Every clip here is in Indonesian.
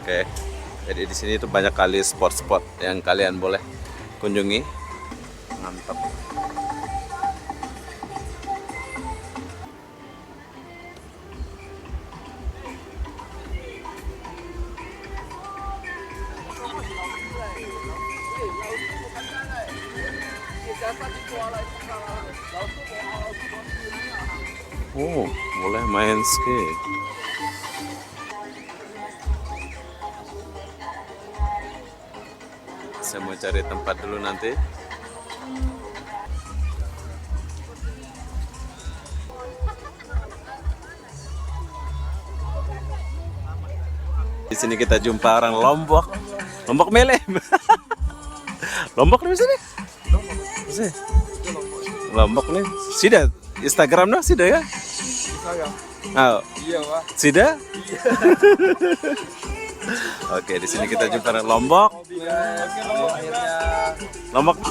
Oke. Jadi di sini tuh banyak kali spot-spot yang kalian boleh kunjungi. Mantap. Oh, boleh main skate. Saya mau cari tempat dulu nanti. Di sini kita jumpa orang Lombok. Lombok Mele. Lombok di sini. Lombok nih. Sida Instagram no sida ya? Oh. Iya, Pak. Sida? Oke, di sini kita jumpa orang Lombok. Lombok.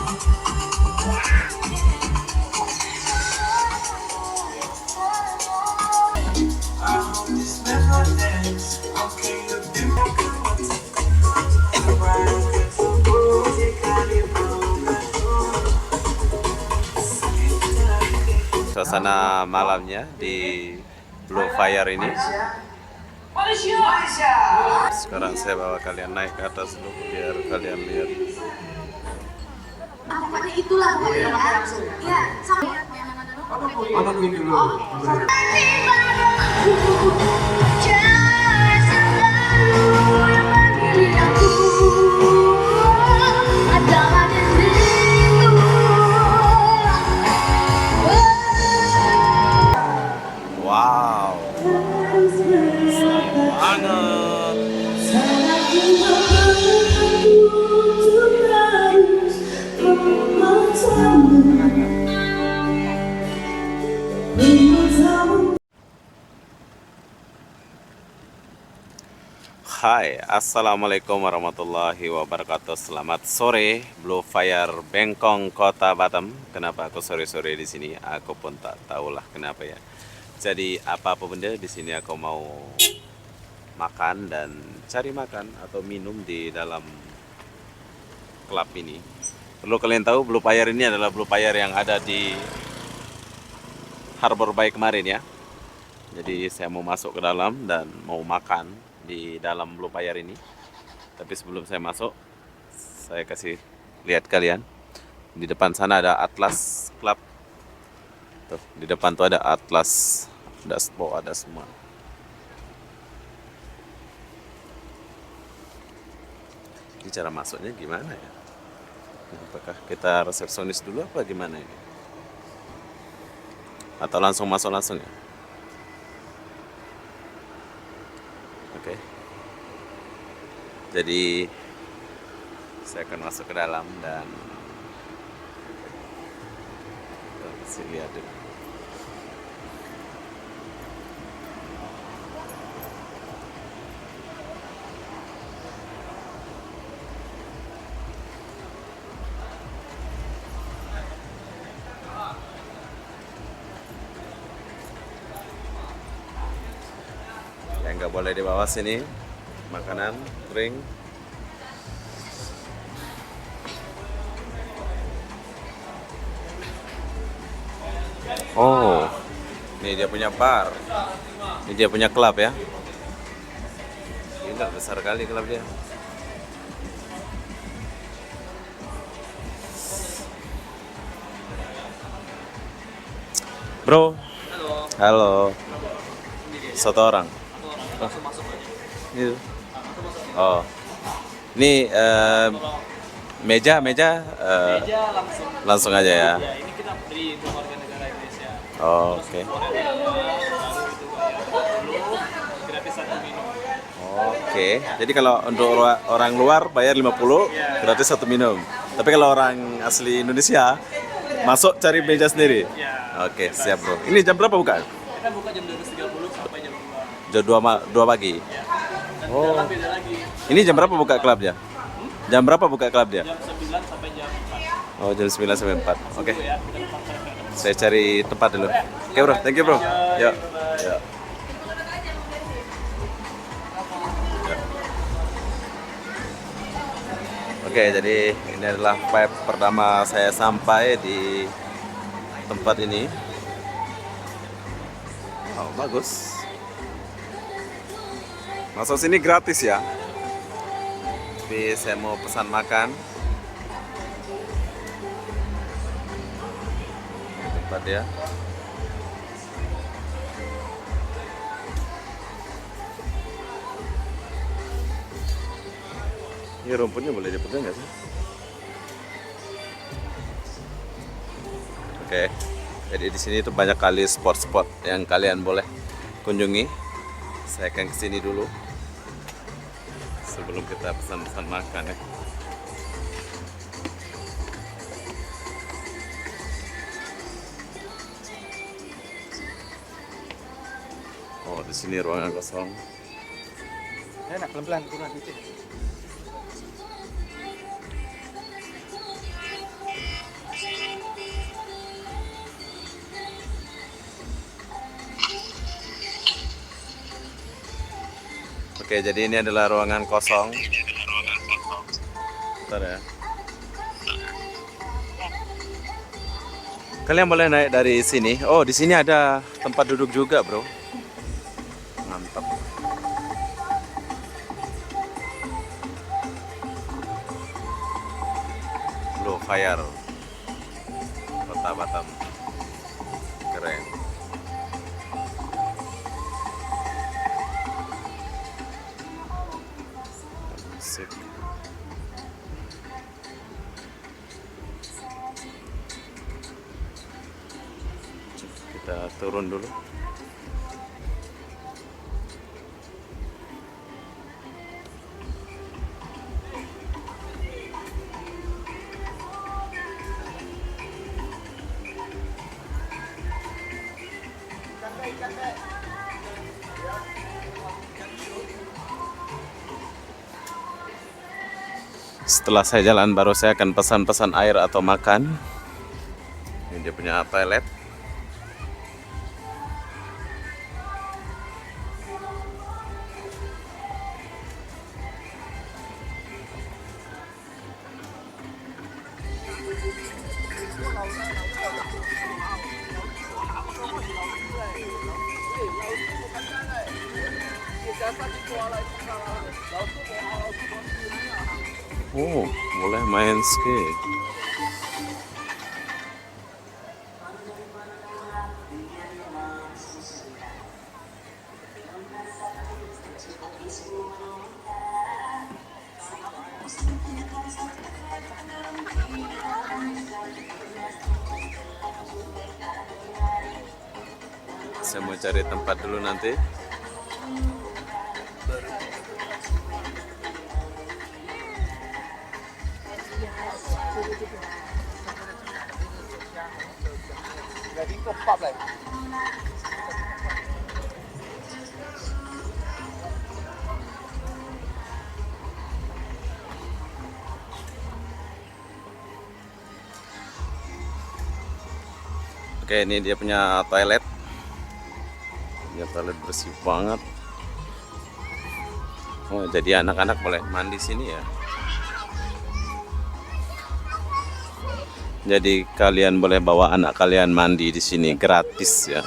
Suasana malamnya di Blue Fire ini. Sekarang saya bawa kalian naik ke atas dulu biar kalian lihat. Pokoknya itulah pokoknya langsung. Iya, sama. Apa dulu? Wow, banget. Hai, assalamualaikum warahmatullahi wabarakatuh. Selamat sore, Blue Fire Bengkong, Kota Batam. Kenapa aku sore-sore di sini? Aku pun tak tahulah kenapa ya. Jadi apa benda di sini aku mau makan dan cari makan atau minum di dalam klub ini. Perlu kalian tahu, Blue Fire ini adalah Blue Fire yang ada di Harbor Bay kemarin ya. Jadi saya mau masuk ke dalam dan mau makan di dalam Blue Fire ini. Tapi sebelum saya masuk, saya kasih lihat kalian. Di depan sana ada Atlas Club. Tuh, di depan tuh ada Atlas, ada Spo, ada semua. Ini cara masuknya gimana ya? Apakah kita resepsionis dulu apa gimana ini? Atau langsung masuk langsung ya? Oke. Jadi saya akan masuk ke dalam dan kita lihat dulu. Yang nggak boleh dibawa sini makanan, drink. Oh, ini dia punya bar. Ini dia punya klub ya. Gila, besar kali klub dia. Bro. Halo. Satu orang. Langsung masuk aja. Gitu. Oh. Ini meja Meja langsung aja ya. Ya, ini kita beri untuk warga negara Indonesia. Oh, oke. Baru itu gratis satu minum. Oke. Jadi kalau untuk orang luar bayar 50, gratis satu minum. Tapi kalau orang asli Indonesia masuk cari meja sendiri. Ya. Oke, siap bro. Ini jam berapa buka? Kita buka jam 12.30 sampai jam 2. Jam 2 pagi. Ya. Dan Oh. dalam beda lagi. Ini jam berapa buka klubnya? Jam berapa buka klubnya? Jam 9 sampai jam 4. Oh, jam 9 sampai 4. Oke. Ya, kita tempat. Saya cari tempat dulu. Oke bro, thank you bro. Yuk. Yuk. Oke, jadi ini adalah vibe pertama saya sampai di tempat ini. Oh, bagus. Masuk sini gratis ya. Tapi saya mau pesan makan. Ini tempat ya. Ini rumputnya boleh dipegang nggak sih? Oke, jadi di sini tuh banyak kali spot-spot yang kalian boleh kunjungi. Saya akan kesini dulu sebelum kita pesan-pesan makan ya. Oh, di sini ruangan kosong. Enak pelan-pelan turun dikit. Oke, jadi ini adalah ruangan kosong. Bentar ya. Kalian boleh naik dari sini. Oh, di sini ada tempat duduk juga, bro. Mantap. Blue Fire, Kota Batam. Keren. Sip. Kita turun dulu. Setelah saya jalan baru saya akan pesan-pesan air atau makan. Ini dia punya toilet. Oh, boleh main skate. Saya mau cari tempat dulu nanti. Oke, ini dia punya toilet. Dia toilet bersih banget. Oh, jadi anak-anak boleh mandi sini ya. Jadi kalian boleh bawa anak kalian mandi di sini gratis ya.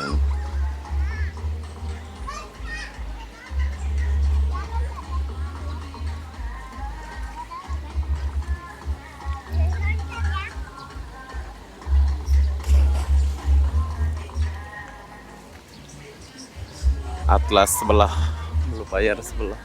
Atlas sebelah, Blue Fire sebelah.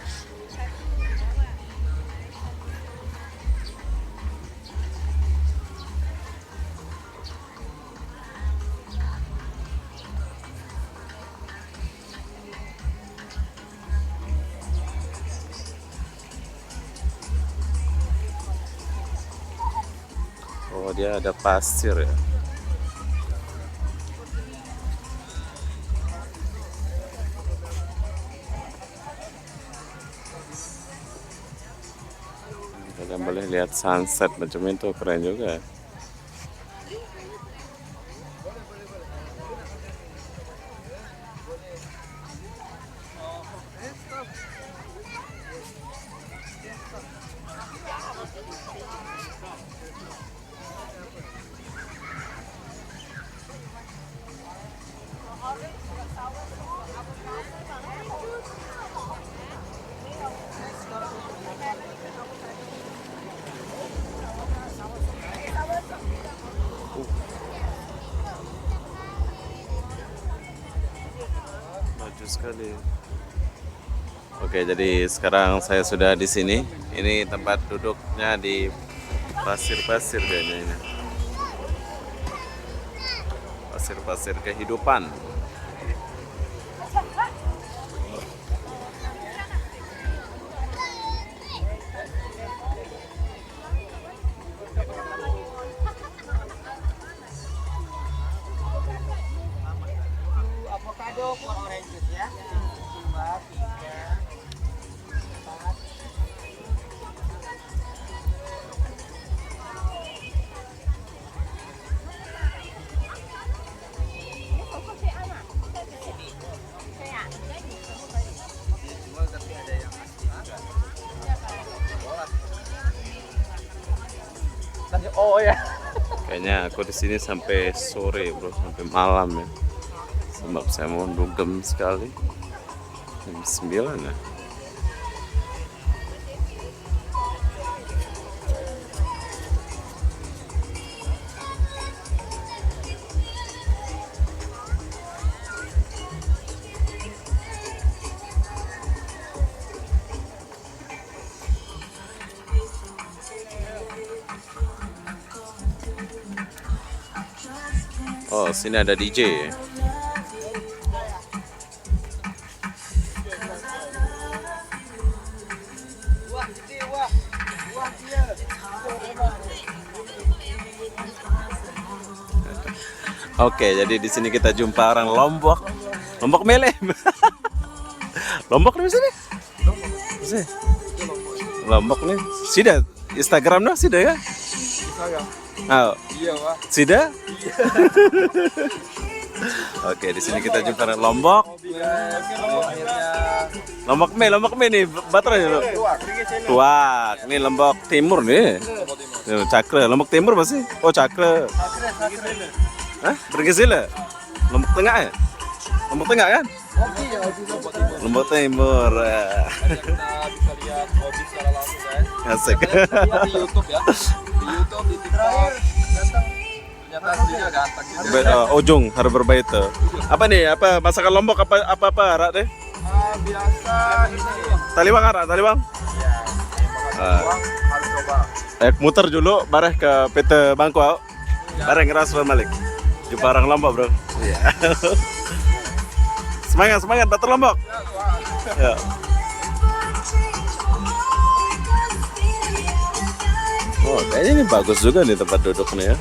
Oh, dia ada pasir ya. Kalian boleh lihat sunset macam itu, keren juga. sekali. Oke, jadi sekarang saya sudah di sini. Ini tempat duduknya di pasir-pasir kayaknya ini. Pasir-pasir kehidupan. Avocado for orange juice ya. 2, 3, 4. Tapi ada yang asli juga. Oh ya. Kayaknya aku di sini sampai sore, bro, sampai malam ya. Sebab saya mau dugem sekali. Jam 9 ya. Oh, sini ada DJ. Wah, ini wah. Wah dia. Oke, jadi di sini kita jumpa orang Lombok. Lombok Mele. Lombok nih sini. Sini. Lombok nih. Sida Instagram no sida ya? Saya. Oh, Iya, wah. sida? Oke, di sini kita jumpa orang Lombok. Akhirnya Lombok Me nih, baterai dulu. Tuak, ini Lombok Timur nih. Cakra, Lombok Timur pasti. Oh, Cakra. sakre. Hah? Bergezila? Lombok Tengah ya? Lombok Tengah kan? Lombok Timur. Kita bisa lihat hobi secara langsung, guys. Asik. Lihat di YouTube ya. Di YouTube, di TikTok. Ternyata aslinya ganteng juga. Ujung harus berbaik tuh. Apa nih? Apa masakan Lombok apa Rak deh? Biasa ini. Taliwang Rak, taliwang. Ya, uang harus coba. Muter dulu bareh ke PT Bangkok. Bareng ngeras balik. Jumpa orang Lombok, bro. Iya. Semangat Batur Lombok. Ya. Oh, kayaknya ini bagus juga nih tempat duduknya ya.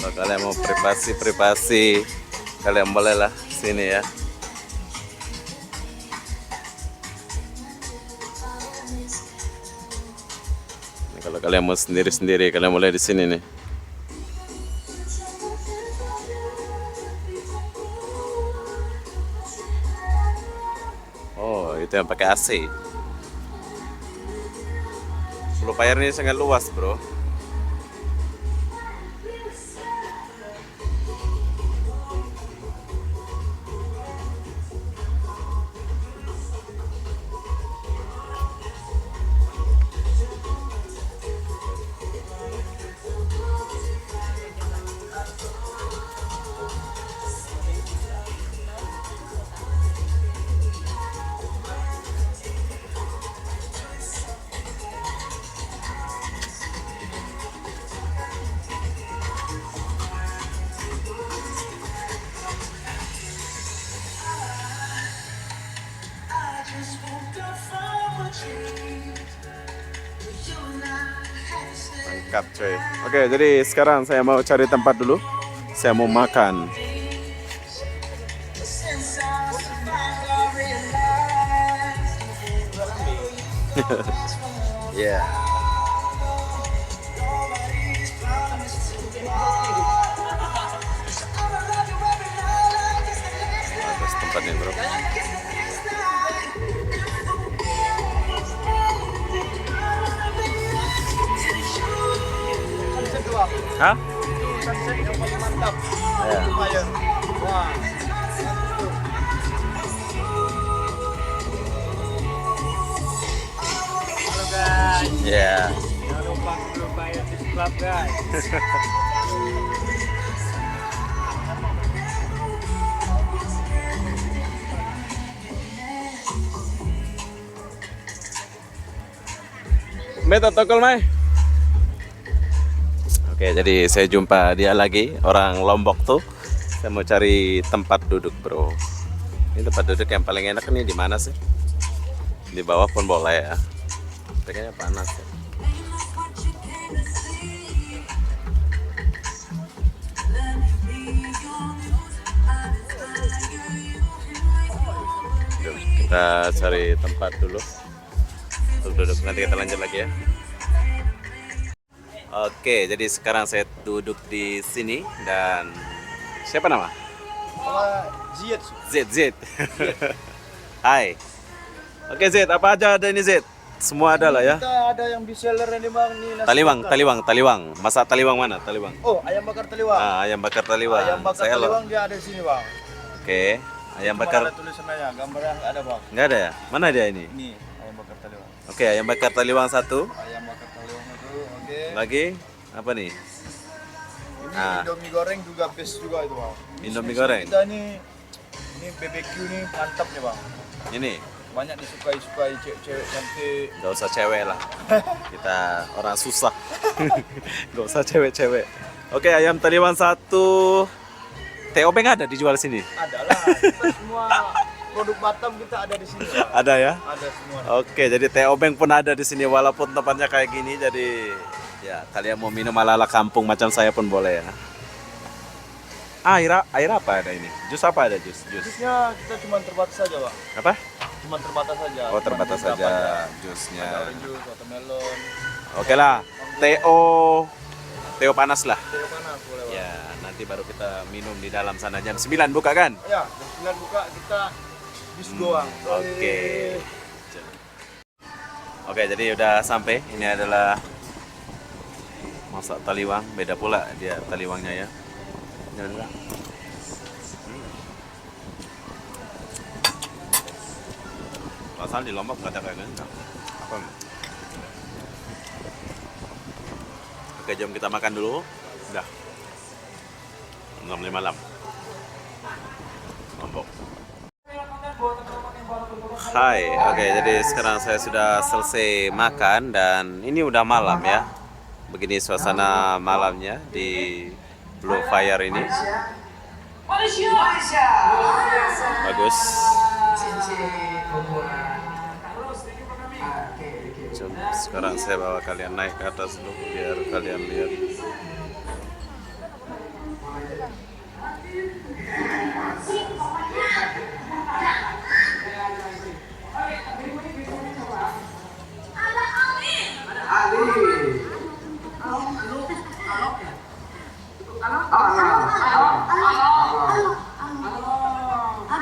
Kalau kalian mau privasi, kalian bolehlah sini ya. Ini kalau kalian mau sendiri-sendiri, kalian boleh di sini nih. Oh, itu yang pakai AC. Pulau Payar ini sangat luas, bro. Mantap coy. Oke, jadi sekarang saya mau cari tempat dulu. Saya mau makan. Yeah. Bagus tempatnya bro. Hah? Sunset yang paling mantap. Ya. Fire. Wah. Halo guys. Ya. Jangan lupa belum bayar di club guys. Meta tokol mai. Oke, jadi saya jumpa dia lagi, orang Lombok tuh. Saya mau cari tempat duduk, bro. Ini tempat duduk yang paling enak nih di mana sih? Di bawah pun boleh ya. Tapi kayaknya panas ya. Yuk, kita cari tempat dulu untuk duduk. Nanti kita lanjut lagi ya. Oke, jadi sekarang saya duduk di sini dan siapa nama? Ziyad. Z. Hai. Oke Z, apa aja ada ini Z? Semua ada lah ya. Kita ada yang bestseller ini bang nih. nasi bakar. Taliwang. Masak taliwang mana? Taliwang. Oh, ayam bakar taliwang. Ah, ayam bakar taliwang. Ayam bakar Saya taliwang dia ada di sini bang. Oke, ayam Cuma bakar. ada tulisannya, gambarnya nggak ada bang. Enggak ada ya? Mana dia ini? Ini ayam bakar taliwang. Oke, ayam bakar taliwang satu. Ayam bakar taliwang itu, oke. Lagi apa nih? Ini Ah. Indomie goreng juga best juga itu bang. Ini Indomie spesial goreng. Kita ini BBQ nih mantap nih bang. Ini. Banyak disukai cewek-cewek cantik. Gak usah cewek lah. Kita orang susah. Gak usah cewek-cewek. Oke, ayam taliwang satu. Teh obeng ada dijual sini? Ada lah. Kita semua produk Batam kita ada di sini. Bang. Ada ya? Ada semua. Oke, jadi teh obeng pun ada di sini walaupun tempatnya kayak gini. Jadi ya kalian mau minum ala-ala kampung macam saya pun boleh ya. Air apa ada ini? Jus apa ada jus? Jusnya kita cuma terbatas saja bang. Apa? Cuma terbatas saja. Oh, terbatas Cuma saja beberapa aja. jusnya. Ada orange juice, watermelon. Oke lah. Teo panas lah. Teh panas boleh bang. Ya, nanti baru kita minum di dalam sana jam 9 buka kan? Ya, jam 9 buka kita bis doang. Oke. Oke, jadi udah sampai. Ini adalah masak taliwang. Beda pula dia taliwangnya ya. Ini adalah. Pasal di Lombok nggak ada kayak gini. Apa? Oke, jom kita makan dulu. Udah. Jam 5 malam. Lombok. Hai, oke, jadi sekarang saya sudah selesai makan dan ini udah malam ya. Begini suasana malamnya di Blue Fire ini. Bagus. Jom, sekarang saya bawa kalian naik ke atas dulu biar kalian lihat.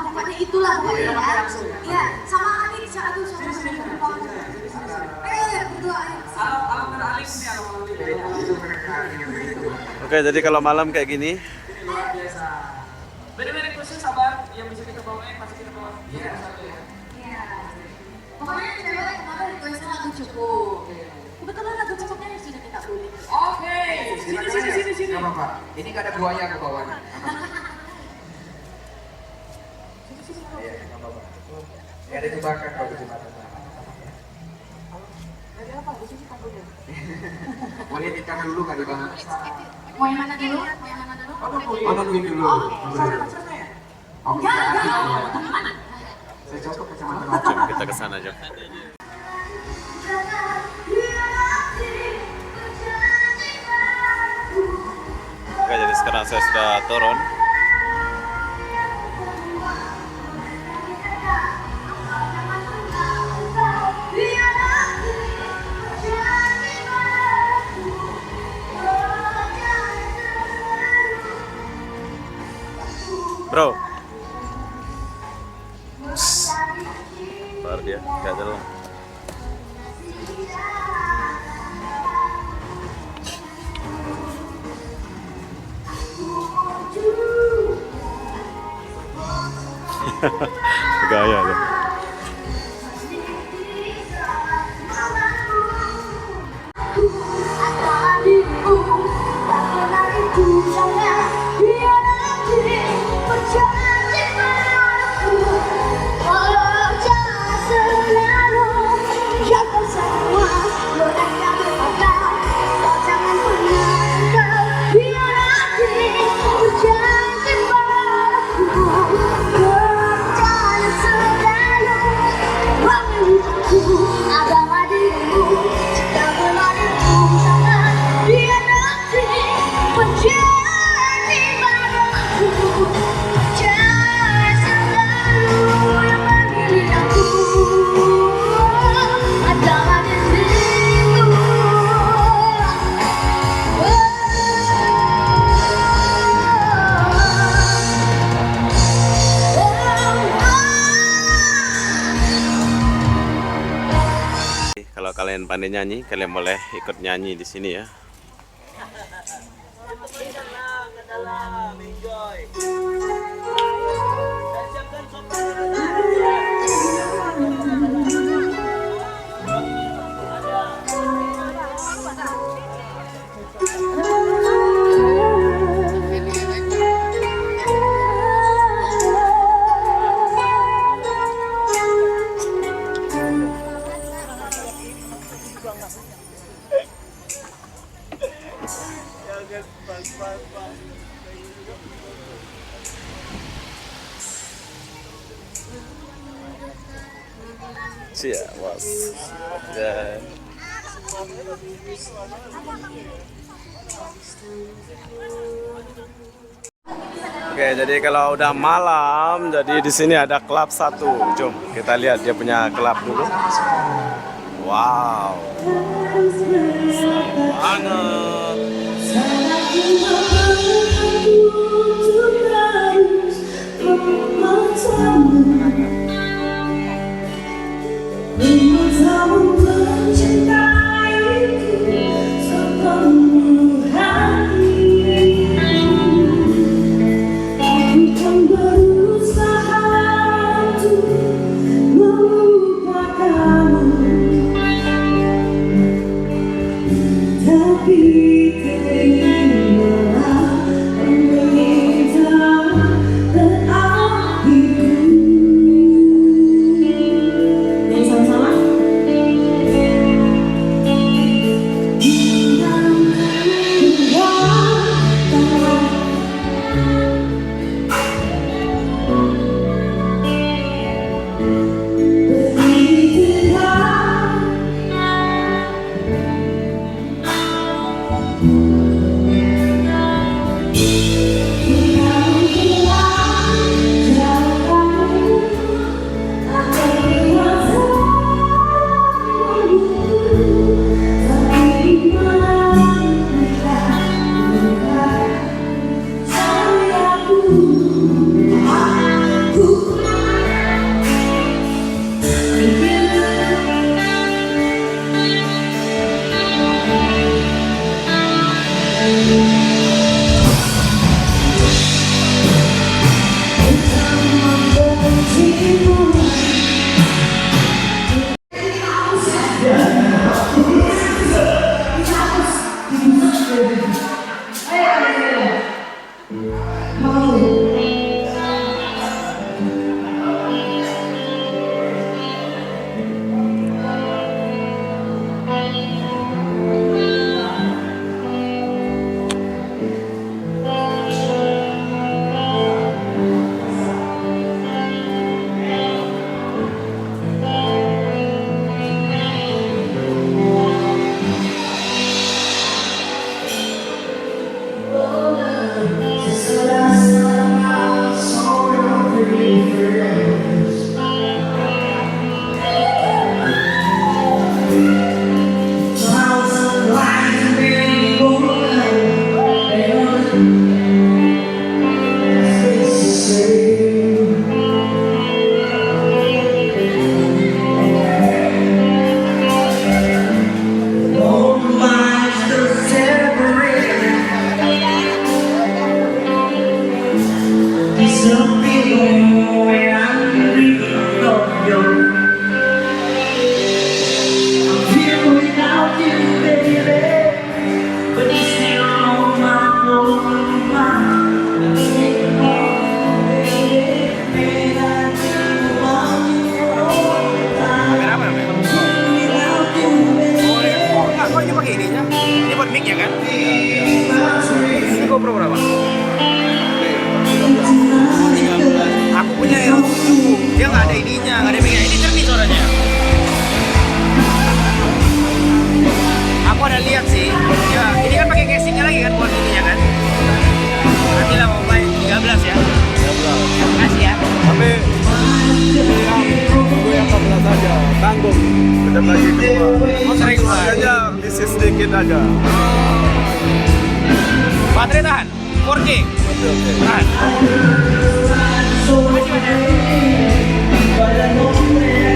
Pokoknya itulah pokoknya langsung. Iya, sama Anik, aduh sama berdua Oke, jadi kalau malam kayak gini, Beda-beda khusus sabar, yang bisa kita bawain masih kita bawa. Iya. Pokoknya cewek kemarin requestnya lagu cukup. Kebetulan lagu cukupnya sudah kita pilih. Oke, sini. Nggak apa-apa. Ini nggak ada buaya ke bawahnya. Iya, nggak apa-apa. Nggak ada jebakan kalau di jembatan. Boleh nikah dulu kali bang. Mau yang mana dulu? Mau yang mana dulu? Oh, nungguin dulu. Oke. Enggak. Saya cocok ke kecamatan. jom kita ke sana jom. sekarang saya sudah turun. Bro, baru dia gak jalan. Gaya deh. Kalau kalian pandai nyanyi, kalian boleh ikut nyanyi di sini ya. Cia, bos. Dan oke, jadi kalau udah malam, jadi di sini ada klub satu. Jom kita lihat dia punya klub dulu. Wow, seru banget. Makasih ya. Tapi yang 14 aja, tanggung. Bentar lagi keluar. Oh, sering keluar. Makanya isi sedikit aja. Baterai tahan. 4G. Oke. Tahan. Makasih banyak.